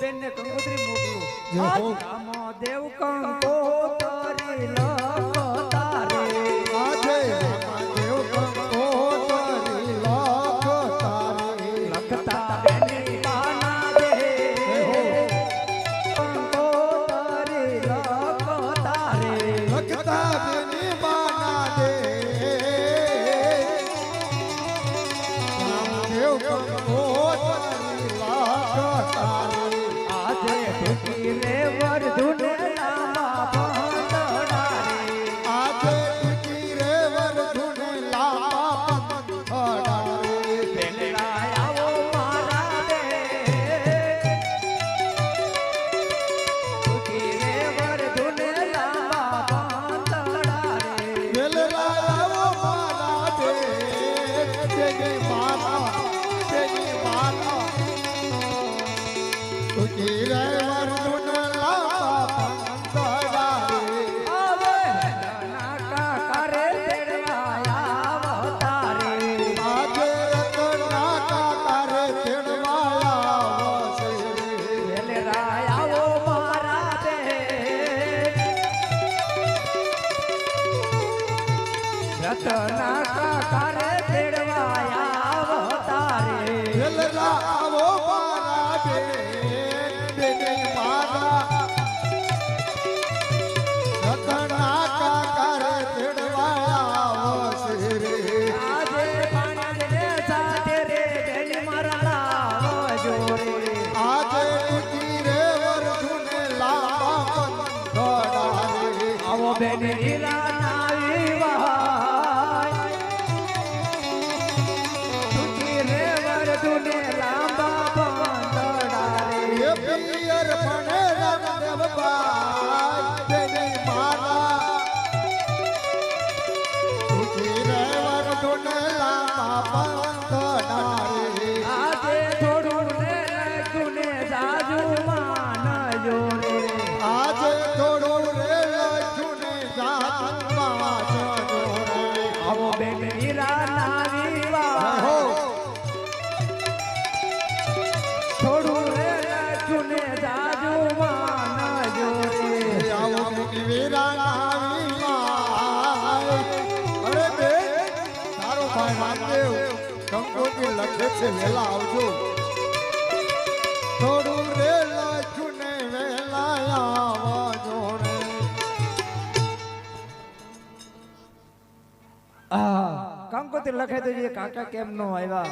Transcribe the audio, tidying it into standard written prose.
બેન ને કંકોત્રી મોકલું. જે હો. રામો દેવ કંકોત્રી લખો તારે. આજે રામદેવ કંકોત્રી લખો તારે. લખતા બેની બાના દે. કંકોત્રી લખો તારે. લખતા બેની બાના દે. રામદેવ કંકોત્રી લખો તારે. આજે ટૂંકી રે વરધુને લાંબા પંતડા રે. આજે ટૂંકી રે વરધુને લાંબા પંથડા રે. પેલા આવો મારા દે. ટૂંકી રે વરધુને લાંબા પંતડા રે. વેલરા આવો મારા દે. જય મારા ટૂંકી રે વરધુને લાંબા પંથડા રે. આવે નાકા કરે તેડવા આવો તારે. આજે રતના કાકારે તેડવાયા વસે રે. વેલરા આવો મારા દે. રતના કાકારે તેડવા આવો તારે. વેલરા આવો મારા દે. બેને મારા રતના કાકારે તેડવાયા વસે રે. આજે પાણીને સાથે રે બેન મારા લાવજો રે. આજે ટૂંકી રે વરધુને લાંબા પંથડા રે. આવો બેન હીરા નાવી વહાય. ટૂંકી રે વરધુને લાંબા પંતડા રે. એ પિયર મને રામદેવ બાઈ. બેને મારા ટૂંકી રે વરધુને લાંબા પંથડા રે. આજે થોડું ને લખ્યું ને જાજુ માનજો રે. આજે થોડું રે લખ્યું ને જાતમાં જજો રે. આવો બેન હીરા નાવી હો. વહાય. થોડું રે લખ્યું ને જાજુ માનજો રે. આવો બેની વીરા નાવી માય. અરે બેન, તારો ભાઈ રામદેવ કંકોત્રી લખે છે, વેલા આવજો. થોડું રે લખ્યું ને વેલા આવજો રે. કંકોત્રી લખે તો જે કાકા કેમ નો આવ્યા.